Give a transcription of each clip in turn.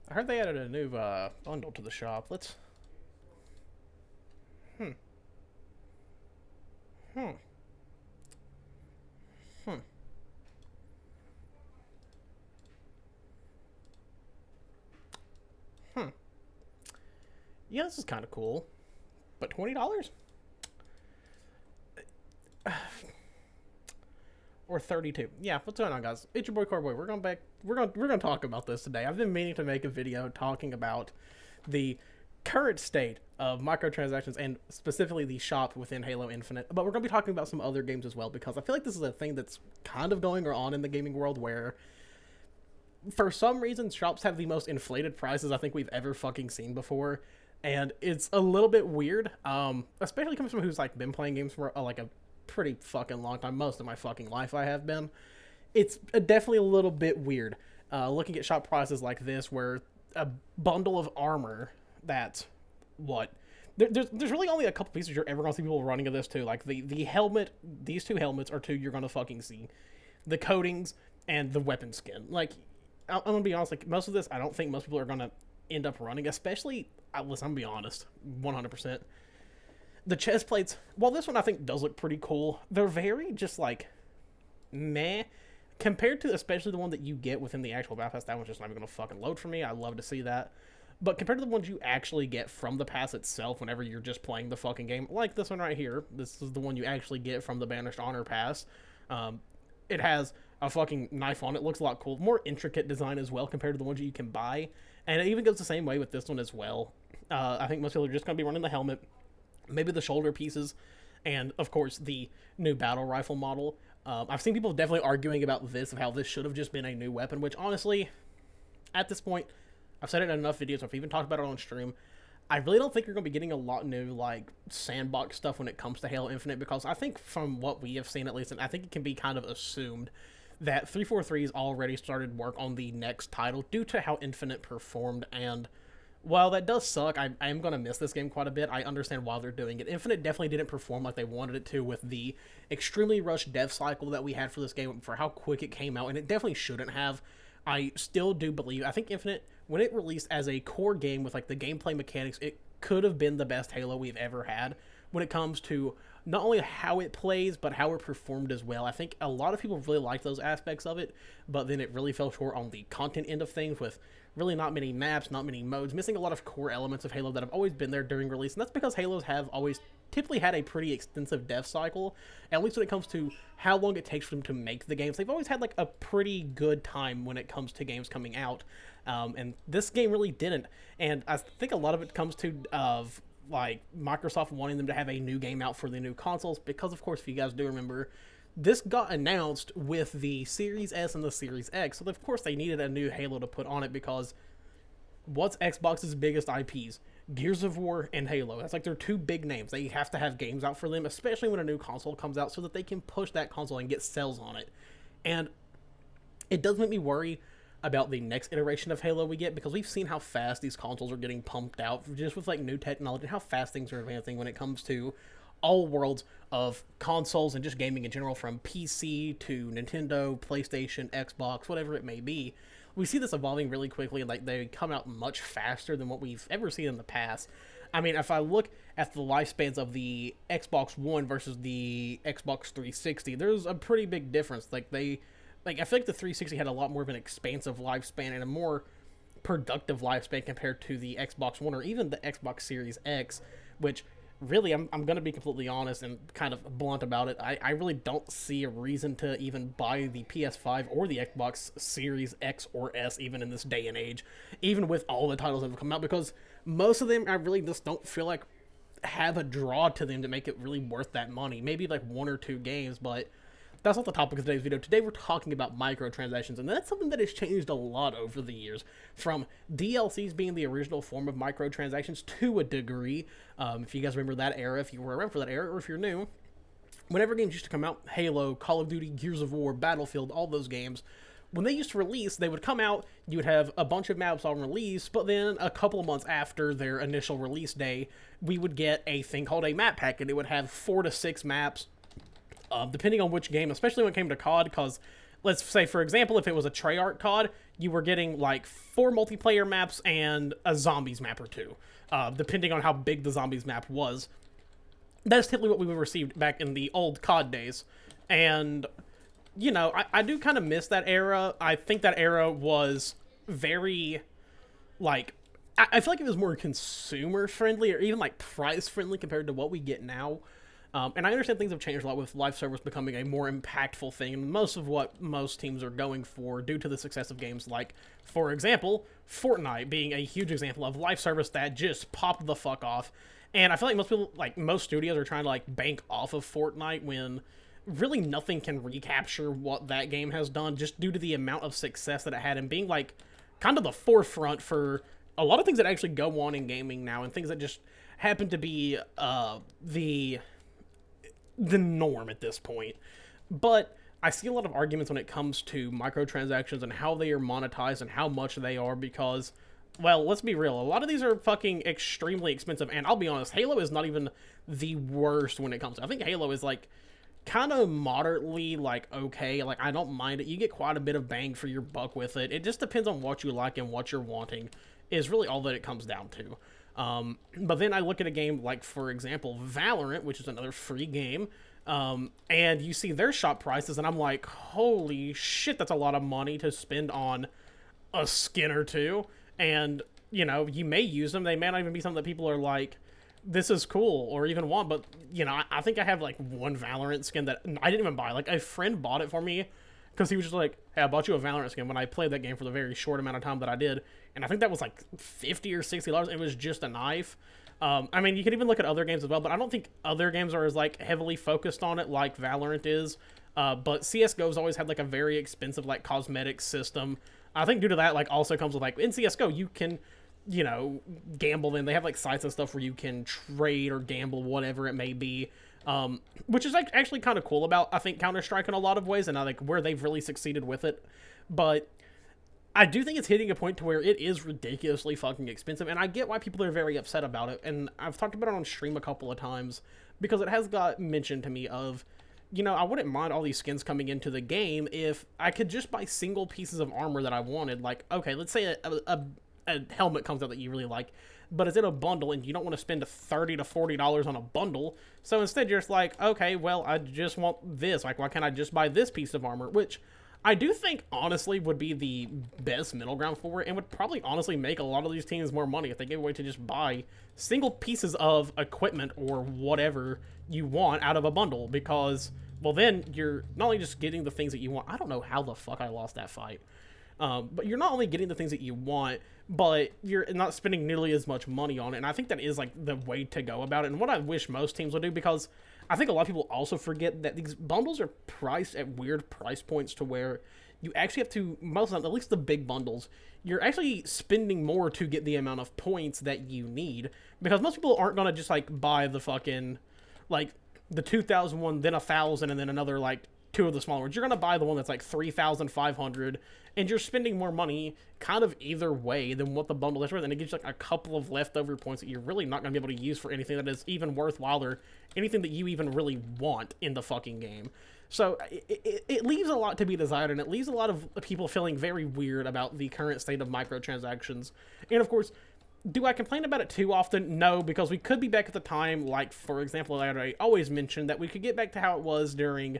I heard they added a new bundle to the shop. Let's. Hmm. Hmm. Hmm. Hmm. Yeah, this is kind of cool. But $20 or 32. Yeah, what's going on, guys? It's your boy Carboy. We're going back. We're gonna talk about this today. I've been meaning to make a video talking about the current state of microtransactions and specifically the shop within Halo Infinite. But we're going to be talking about some other games as well because I feel like this is a thing that's kind of going on in the gaming world where for some reason shops have the most inflated prices I think we've ever fucking seen before. And it's a little bit weird, especially coming from who's like been playing games for like a pretty fucking long time. Most of my fucking life I have been. It's definitely a little bit weird looking at shop prices like this where a bundle of armor that what there's really only a couple pieces you're ever gonna see people running of this too. Like the helmet, these two helmets are two you're gonna fucking see. The coatings and the weapon skin. Like I'm gonna be honest, like most of this I don't think most people are gonna end up running, especially listen, I'm gonna be honest, 100%. The chest plates, well, this one I think does look pretty cool. They're very just like meh compared to especially the one that you get within the actual battle pass. That one's just not even gonna fucking load for me. I love to see that. But compared to the ones you actually get from the pass itself whenever you're just playing the fucking game, like this one right here, this is the one you actually get from the Banished Honor pass. Um, it has a fucking knife on it. Looks a lot cool. More intricate design as well compared to the ones that you can buy. And it even goes the same way with this one as well. I think most people are just going to be running the helmet, maybe the shoulder pieces, and of course the new battle rifle model. I've seen people definitely arguing about this, of how this should have just been a new weapon, which honestly, at this point, I've said it in enough videos, I've even talked about it on stream. I really don't think you're going to be getting a lot new, like, sandbox stuff when it comes to Halo Infinite, because I think from what we have seen at least, and I think it can be kind of assumed, that 343's already started work on the next title due to how Infinite performed, and while that does suck, I am going to miss this game quite a bit. I understand why they're doing it. Infinite definitely didn't perform like they wanted it to with the extremely rushed dev cycle that we had for this game, for how quick it came out, and it definitely shouldn't have. I still do believe, I think Infinite, when it released as a core game with like the gameplay mechanics, it could have been the best Halo we've ever had when it comes to not only how it plays, but how it performed as well. I think a lot of people really liked those aspects of it, but then it really fell short on the content end of things with really not many maps, not many modes, missing a lot of core elements of Halo that have always been there during release, and that's because Halos have always typically had a pretty extensive dev cycle, at least when it comes to how long it takes for them to make the games. They've always had like a pretty good time when it comes to games coming out, and this game really didn't. And I think a lot of it comes to of like Microsoft wanting them to have a new game out for the new consoles, because of course, if you guys do remember, this got announced with the Series S and the Series X, so of course they needed a new Halo to put on it, because what's Xbox's biggest IPs? Gears of War and Halo. That's like their two big names. They have to have games out for them, especially when a new console comes out, so that they can push that console and get sales on it. And it does make me worry about the next iteration of Halo we get, because we've seen how fast these consoles are getting pumped out just with like new technology, and how fast things are advancing when it comes to all worlds of consoles and just gaming in general, from PC to Nintendo, PlayStation, Xbox, whatever it may be. We see this evolving really quickly, and like they come out much faster than what we've ever seen in the past. I mean, if I look at the lifespans of the Xbox One versus the Xbox 360, there's a pretty big difference. Like I feel like the 360 had a lot more of an expansive lifespan and a more productive lifespan compared to the Xbox One or even the Xbox Series X, which really, I'm going to be completely honest and kind of blunt about it. I really don't see a reason to even buy the PS5 or the Xbox Series X or S, even in this day and age, even with all the titles that have come out, because most of them I really just don't feel like have a draw to them to make it really worth that money. Maybe like one or two games, but that's not the topic of today's video. Today we're talking about microtransactions, and that's something that has changed a lot over the years, from DLCs being the original form of microtransactions to a degree. If you guys remember that era, if you were around for that era, or if you're new, whenever games used to come out, Halo, Call of Duty, Gears of War, Battlefield, all those games, when they used to release, they would come out, you would have a bunch of maps on release, but then a couple of months after their initial release day, we would get a thing called a map pack, and it would have 4 to 6 maps, depending on which game, especially when it came to COD, because let's say, for example, if it was a Treyarch COD, you were getting like 4 multiplayer maps and a zombies map or 2, depending on how big the zombies map was. That's typically what we received back in the old COD days. And, you know, I do kind of miss that era. I think that era was very, like, I feel like it was more consumer friendly or even like price friendly compared to what we get now. And I understand things have changed a lot with live service becoming a more impactful thing, and most of what most teams are going for due to the success of games like, for example, Fortnite being a huge example of live service that just popped the fuck off. And I feel like most people, like most studios, are trying to like bank off of Fortnite when really nothing can recapture what that game has done, just due to the amount of success that it had and being like kind of the forefront for a lot of things that actually go on in gaming now, and things that just happen to be the norm at this point. But I see a lot of arguments when it comes to microtransactions and how they are monetized and how much they are, because, well, let's be real, a lot of these are fucking extremely expensive, and I'll be honest, Halo is not even the worst when it comes to, I think Halo is like kind of moderately like okay, like I don't mind it. You get quite a bit of bang for your buck with it. It just depends on what you like and what you're wanting, is really all that it comes down to. But then I look at a game like, for example, Valorant, which is another free game, and you see their shop prices, and I'm like, holy shit, that's a lot of money to spend on a skin or two. And, you know, you may use them. They may not even be something that people are like, this is cool, or even want. But, you know, I think I have like one Valorant skin that I didn't even buy. Like, a friend bought it for me because he was just like, hey, I bought you a Valorant skin when I played that game for the very short amount of time that I did. And I think that was like $50 or $60. It was just a knife. I mean, you could even look at other games as well, but I don't think other games are as like heavily focused on it like Valorant is. But CSGO's always had like a very expensive like cosmetic system. I think due to that, like, also comes with like, in CSGO you can, you know, gamble. Then they have like sites and stuff where you can trade or gamble, whatever it may be. Which is like actually kind of cool about, I think, Counter-Strike in a lot of ways, and I like where they've really succeeded with it. But I do think it's hitting a point to where it is ridiculously fucking expensive, and I get why people are very upset about it. And I've talked about it on stream a couple of times because it has got mentioned to me of, you know, I wouldn't mind all these skins coming into the game if I could just buy single pieces of armor that I wanted. Like, okay, let's say a helmet comes out that you really like, but it's in a bundle and you don't want to spend $30 to $40 on a bundle. So instead you're just like, okay, well, I just want this. Like, why can't I just buy this piece of armor? Which I do think, honestly, would be the best middle ground for it, and would probably honestly make a lot of these teams more money if they gave away to just buy single pieces of equipment or whatever you want out of a bundle, because, well, then you're not only just getting the things that you want. I don't know how the fuck I lost that fight. But you're not only getting the things that you want, but you're not spending nearly as much money on it. And I think that is like the way to go about it, and what I wish most teams would do, because I think a lot of people also forget that these bundles are priced at weird price points to where you actually have to, most of them, at least the big bundles, you're actually spending more to get the amount of points that you need, because most people aren't going to just like buy the fucking, like, the 2,000 one, then 1,000, and then another like 2 of the smaller ones. You're going to buy the one that's like 3,500, and you're spending more money kind of either way than what the bundle is worth, and it gives you like a couple of leftover points that you're really not going to be able to use for anything that is even worthwhile or anything that you even really want in the fucking game. So it leaves a lot to be desired, and it leaves a lot of people feeling very weird about the current state of microtransactions. And of course, do I complain about it too often? No, because we could be back at the time, like, for example, I always mentioned that we could get back to how it was during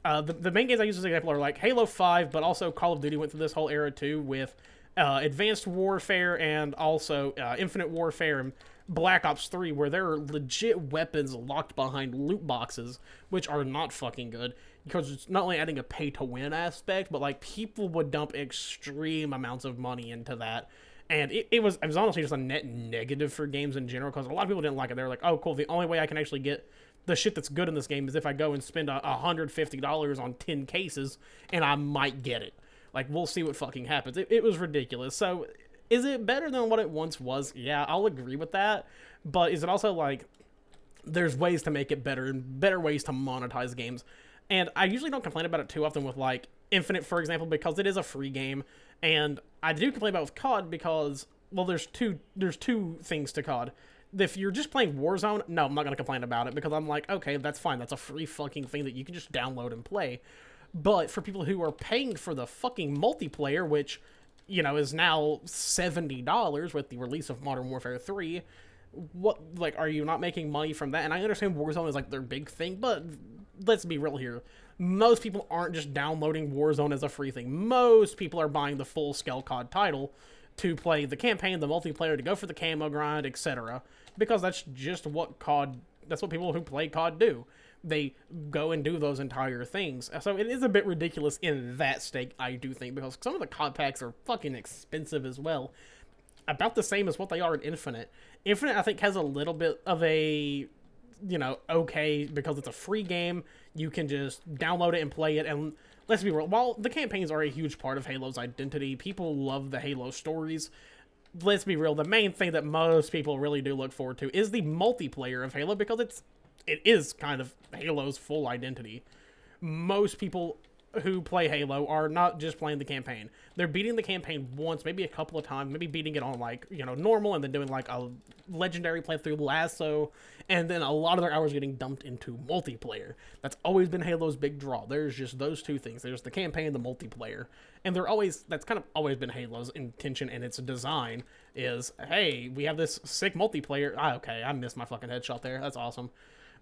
the main games I use as an example are like Halo 5, but also Call of Duty went through this whole era too with Advanced Warfare and also Infinite Warfare and Black Ops 3, where there are legit weapons locked behind loot boxes, which are not fucking good, because it's not only adding a pay-to-win aspect, but like people would dump extreme amounts of money into that. And it was honestly just a net negative for games in general, because a lot of people didn't like it. They were like, oh, cool, the only way I can actually get the shit that's good in this game is if I go and spend $150 on 10 cases, and I might get it. Like, we'll see what fucking happens. It was ridiculous. So, is it better than what it once was? Yeah, I'll agree with that. But is it also like, there's ways to make it better and better ways to monetize games? And I usually don't complain about it too often with like Infinite, for example, because it is a free game. And I do complain about it with COD because, well, there's two things to COD. If you're just playing Warzone, no, I'm not going to complain about it, because I'm like, okay, that's fine. That's a free fucking thing that you can just download and play. But for people who are paying for the fucking multiplayer, which, is now $70 with the release of Modern Warfare 3, what, like, are you not making money from that? And I understand Warzone is, like, their big thing, but let's be real here. Most people aren't just downloading Warzone as a free thing. Most people are buying the full-scale COD title to play the campaign, the multiplayer, to go for the camo grind, etc. Because that's just what that's what people who play COD do. They go and do those entire things. So it is a bit ridiculous in that stake, I do think, because some of the COD packs are fucking expensive as well. About the same as what they are in Infinite. Infinite, I think, has a little bit of a, okay, because it's a free game, you can just download it and play it, and let's be real, while the campaigns are a huge part of Halo's identity, people love the Halo stories, let's be real, the main thing that most people really do look forward to is the multiplayer of Halo, because it is kind of Halo's full identity. Most people who play Halo are not just playing the campaign. They're beating the campaign once, maybe a couple of times, maybe beating it on, like, normal, and then doing, like, a legendary playthrough, Lasso, and then a lot of their hours getting dumped into multiplayer. That's always been Halo's big draw. There's just those two things. There's the campaign and the multiplayer. And that's kind of always been Halo's intention and its design is, hey, we have this sick multiplayer. Okay, I missed my fucking headshot there. That's awesome.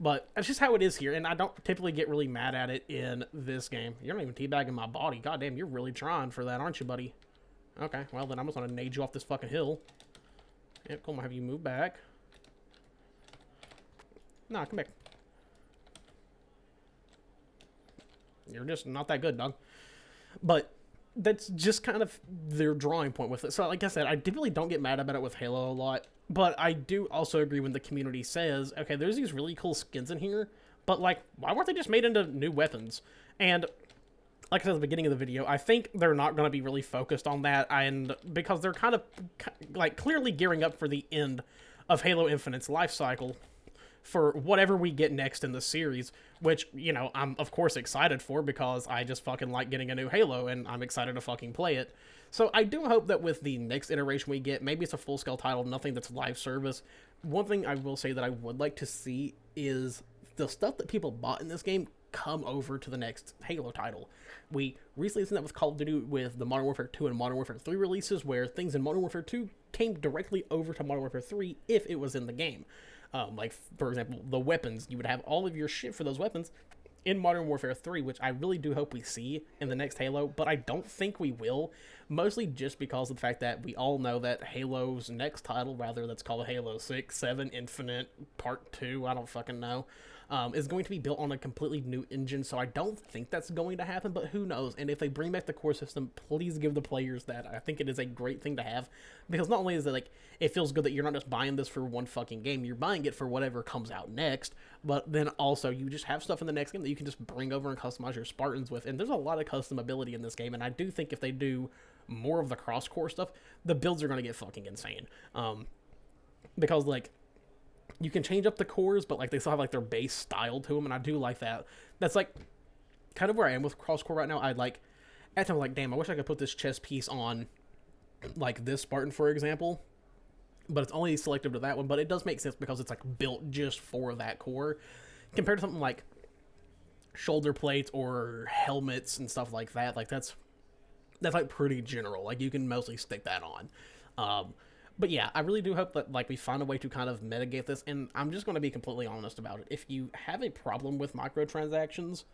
But that's just how it is here, and I don't typically get really mad at it in this game. You're not even teabagging my body. Goddamn, you're really trying for that, aren't you, buddy? Okay, well, then I'm just gonna nade you off this fucking hill. Yep, cool, I'm gonna have you move back. Nah, come back. You're just not that good, dog. But that's just kind of their drawing point with it. So, like I said, I typically don't get mad about it with Halo a lot. But I do also agree when the community says, okay, there's these really cool skins in here, but, like, why weren't they just made into new weapons? And like I said at the beginning of the video, I think they're not going to be really focused on that, and because they're kind of, like, clearly gearing up for the end of Halo Infinite's life cycle for whatever we get next in the series, which, I'm, of course, excited for, because I just fucking like getting a new Halo, and I'm excited to fucking play it. So I do hope that with the next iteration we get, maybe it's a full-scale title, nothing that's live service. One thing I will say that I would like to see is the stuff that people bought in this game come over to the next Halo title. We recently seen that with Call of Duty with the Modern Warfare 2 and Modern Warfare 3 releases, where things in Modern Warfare 2 came directly over to Modern Warfare 3 if it was in the game. Like, for example, the weapons. You would have all of your shit for those weapons in Modern Warfare 3, which I really do hope we see in the next Halo, but I don't think we will, mostly just because of the fact that we all know that Halo's next title, rather, that's called Halo 6, 7, Infinite, Part 2, I don't fucking know, is going to be built on a completely new engine, so I don't think that's going to happen, but who knows. And if they bring back the core system, please give the players that. I think it is a great thing to have, because not only is it, like, it feels good that you're not just buying this for one fucking game, you're buying it for whatever comes out next, but then also you just have stuff in the next game that you can just bring over and customize your Spartans with, and there's a lot of customability in this game, and I do think if they do more of the cross-core stuff, the builds are going to get fucking insane. Because, like, you can change up the cores, but, like, they still have, like, their base style to them, and I do like that. That's, like, kind of where I am with cross-core right now. I'd, like, at times, like, damn, I wish I could put this chest piece on, like, this Spartan, for example, but it's only selective to that one, but it does make sense because it's, like, built just for that core, compared to something like shoulder plates or helmets and stuff like that. Like, that's like pretty general. Like, you can mostly stick that on. But yeah, I really do hope that, like, we find a way to kind of mitigate this, and I'm just going to be completely honest about it. If you have a problem with microtransactions,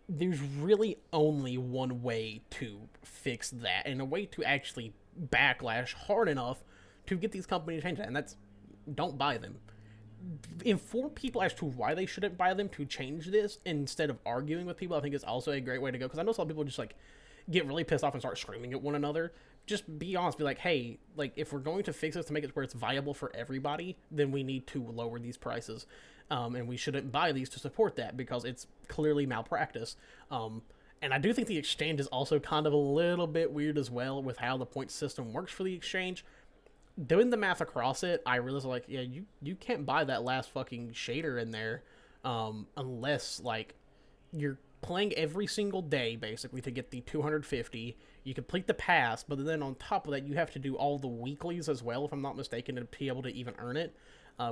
there's really only one way to fix that, and a way to actually backlash hard enough to get these companies to change that, and that's, don't buy them. Inform people as to why they shouldn't buy them to change this, instead of arguing with people. I think is also a great way to go, because I know some people just, like, get really pissed off and start screaming at one another. Just be honest, be like, hey, like, if we're going to fix this to make it where it's viable for everybody, then we need to lower these prices, and we shouldn't buy these to support that, because it's clearly malpractice. And I do think the exchange is also kind of a little bit weird as well, with how the point system works for the exchange. Doing the math across it, I realized, like, yeah, you can't buy that last fucking shader in there, unless, like, you're playing every single day, basically, to get the 250. You complete the pass, but then on top of that, you have to do all the weeklies as well, if I'm not mistaken, to be able to even earn it,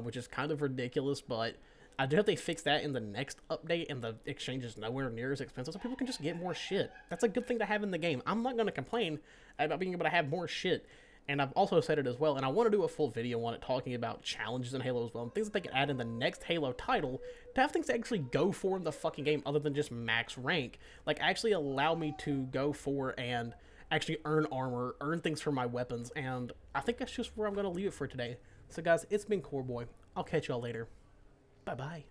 which is kind of ridiculous, but I do hope they fix that in the next update, and the exchange is nowhere near as expensive, so people can just get more shit. That's a good thing to have in the game. I'm not going to complain about being able to have more shit. And I've also said it as well, and I want to do a full video on it talking about challenges in Halo as well, and things that they can add in the next Halo title to have things to actually go for in the fucking game other than just max rank. Like, actually allow me to go for and actually earn armor, earn things for my weapons, and I think that's just where I'm going to leave it for today. So guys, it's been Core Boy. I'll catch y'all later. Bye-bye.